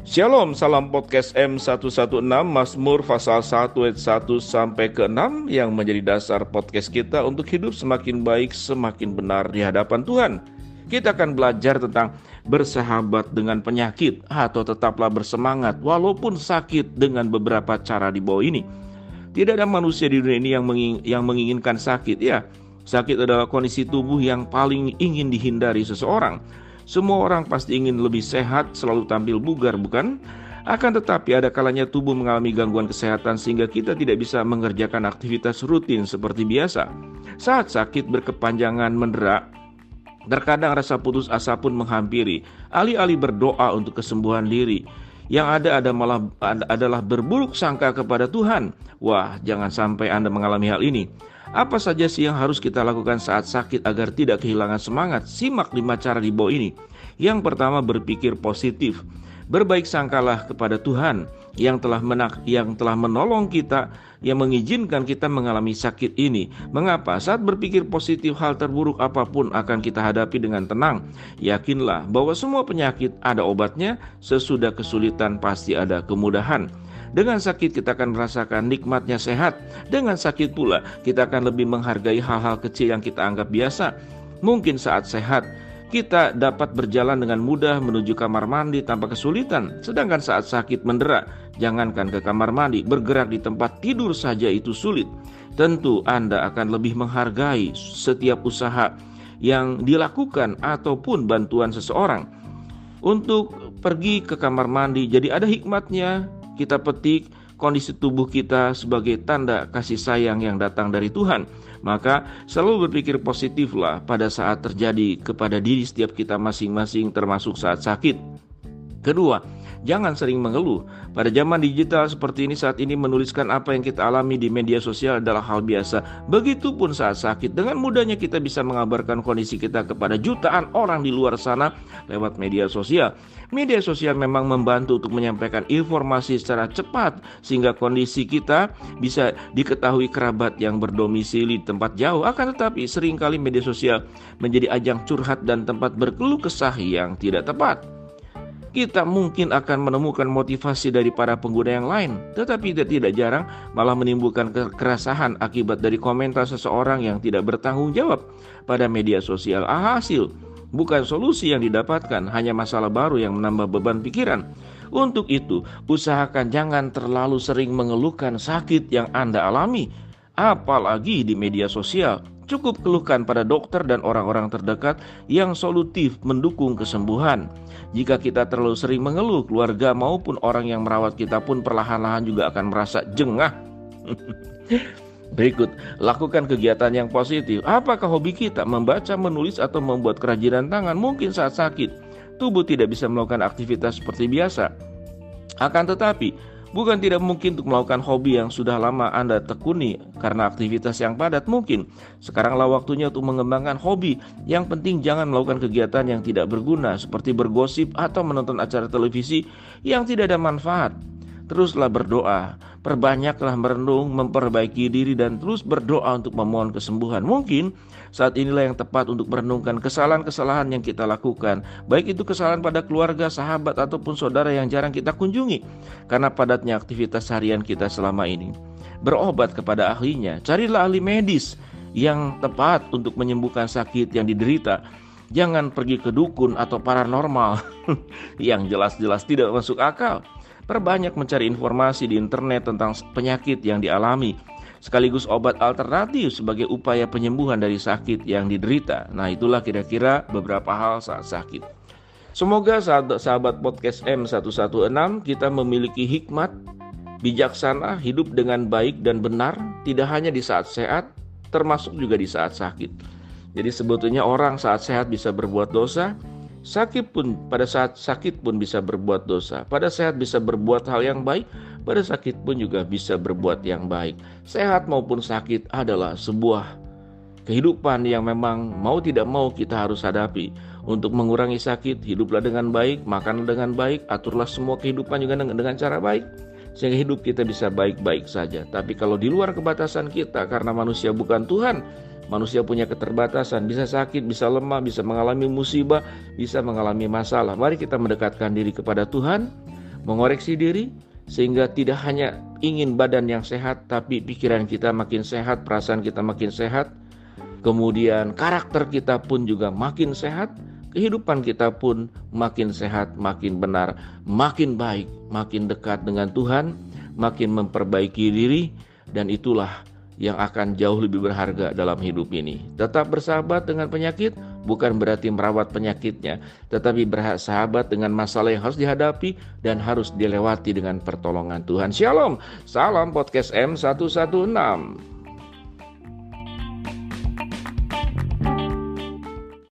Shalom, salam podcast M116 Mazmur pasal 1 ayat 1 sampai ke 6 yang menjadi dasar podcast kita untuk hidup semakin baik, semakin benar di hadapan Tuhan. Kita akan belajar tentang bersahabat dengan penyakit atau tetaplah bersemangat walaupun sakit dengan beberapa cara di bawah ini. Tidak ada manusia di dunia ini yang menginginkan sakit ya. Sakit adalah kondisi tubuh yang paling ingin dihindari seseorang. Semua orang pasti ingin lebih sehat, selalu tampil bugar, bukan? Akan tetapi ada kalanya tubuh mengalami gangguan kesehatan sehingga kita tidak bisa mengerjakan aktivitas rutin seperti biasa. Saat sakit berkepanjangan mendera, terkadang rasa putus asa pun menghampiri. Alih-alih berdoa untuk kesembuhan diri, yang ada adalah berburuk sangka kepada Tuhan. Wah, jangan sampai Anda mengalami hal ini. Apa saja sih yang harus kita lakukan saat sakit agar tidak kehilangan semangat? Simak 5 cara di bawah ini. Yang pertama, berpikir positif. Berbaik sangkalah kepada Tuhan yang telah menolong kita, yang mengizinkan kita mengalami sakit ini. Mengapa? Saat berpikir positif, hal terburuk apapun akan kita hadapi dengan tenang. Yakinlah bahwa semua penyakit ada obatnya, sesudah kesulitan pasti ada kemudahan. Dengan sakit kita akan merasakan nikmatnya sehat. Dengan sakit pula kita akan lebih menghargai hal-hal kecil yang kita anggap biasa. Mungkin saat sehat kita dapat berjalan dengan mudah menuju kamar mandi tanpa kesulitan. Sedangkan saat sakit mendera, jangankan ke kamar mandi, bergerak di tempat tidur saja itu sulit. Tentu Anda akan lebih menghargai setiap usaha yang dilakukan ataupun bantuan seseorang. Untuk pergi ke kamar mandi, jadi ada hikmatnya. Kita petik kondisi tubuh kita sebagai tanda kasih sayang yang datang dari Tuhan. Maka selalu berpikir positiflah pada saat terjadi kepada diri setiap kita masing-masing, termasuk saat sakit. Kedua, jangan sering mengeluh. Pada zaman digital seperti ini saat ini, menuliskan apa yang kita alami di media sosial adalah hal biasa. Begitupun saat sakit, dengan mudahnya kita bisa mengabarkan kondisi kita kepada jutaan orang di luar sana lewat media sosial. Media sosial memang membantu untuk menyampaikan informasi secara cepat sehingga kondisi kita bisa diketahui kerabat yang berdomisili di tempat jauh. Akan tetapi seringkali media sosial menjadi ajang curhat dan tempat berkeluh kesah yang tidak tepat. Kita mungkin akan menemukan motivasi dari para pengguna yang lain, tetapi tidak jarang malah menimbulkan keresahan akibat dari komentar seseorang yang tidak bertanggung jawab pada media sosial. Alhasil, bukan solusi yang didapatkan, hanya masalah baru yang menambah beban pikiran. Untuk itu, usahakan jangan terlalu sering mengeluhkan sakit yang Anda alami, apalagi di media sosial. Cukup keluhkan pada dokter dan orang-orang terdekat yang solutif mendukung kesembuhan. Jika kita terlalu sering mengeluh, keluarga maupun orang yang merawat kita pun perlahan-lahan juga akan merasa jengah. Berikut, lakukan kegiatan yang positif. Apakah hobi kita? Membaca, menulis, atau membuat kerajinan tangan? Mungkin saat sakit, tubuh tidak bisa melakukan aktivitas seperti biasa. Akan tetapi, bukan tidak mungkin untuk melakukan hobi yang sudah lama Anda tekuni karena aktivitas yang padat. Mungkin sekaranglah waktunya untuk mengembangkan hobi. Yang penting jangan melakukan kegiatan yang tidak berguna seperti bergosip atau menonton acara televisi yang tidak ada manfaat. Teruslah berdoa, perbanyaklah merenung, memperbaiki diri, dan terus berdoa untuk memohon kesembuhan. Mungkin saat inilah yang tepat untuk merenungkan kesalahan-kesalahan yang kita lakukan, baik itu kesalahan pada keluarga, sahabat, ataupun saudara yang jarang kita kunjungi karena padatnya aktivitas harian kita selama ini. Berobat kepada ahlinya, carilah ahli medis yang tepat untuk menyembuhkan sakit yang diderita. Jangan pergi ke dukun atau paranormal yang jelas-jelas tidak masuk akal. Perbanyak mencari informasi di internet tentang penyakit yang dialami, sekaligus obat alternatif sebagai upaya penyembuhan dari sakit yang diderita. Nah, itulah kira-kira beberapa hal saat sakit. Semoga sahabat podcast M116 kita memiliki hikmat, bijaksana, hidup dengan baik dan benar, tidak hanya di saat sehat, termasuk juga di saat sakit. Jadi sebetulnya orang saat sehat bisa berbuat dosa, pada saat sakit pun bisa berbuat dosa. Pada sehat bisa berbuat hal yang baik, pada sakit pun juga bisa berbuat yang baik. Sehat maupun sakit adalah sebuah kehidupan yang memang mau tidak mau kita harus hadapi. Untuk mengurangi sakit, hiduplah dengan baik, makanlah dengan baik, aturlah semua kehidupan juga dengan cara baik, sehingga hidup kita bisa baik-baik saja. Tapi kalau di luar kebatasan kita, karena manusia bukan Tuhan, manusia punya keterbatasan, bisa sakit, bisa lemah, bisa mengalami musibah, bisa mengalami masalah. Mari kita mendekatkan diri kepada Tuhan, mengoreksi diri, sehingga tidak hanya ingin badan yang sehat, tapi pikiran kita makin sehat, perasaan kita makin sehat, kemudian karakter kita pun juga makin sehat, kehidupan kita pun makin sehat, makin benar, makin baik, makin dekat dengan Tuhan, makin memperbaiki diri, dan itulah yang akan jauh lebih berharga dalam hidup ini. Tetap bersahabat dengan penyakit bukan berarti merawat penyakitnya, tetapi bersahabat dengan masalah yang harus dihadapi dan harus dilewati dengan pertolongan Tuhan. Shalom, salam podcast M116.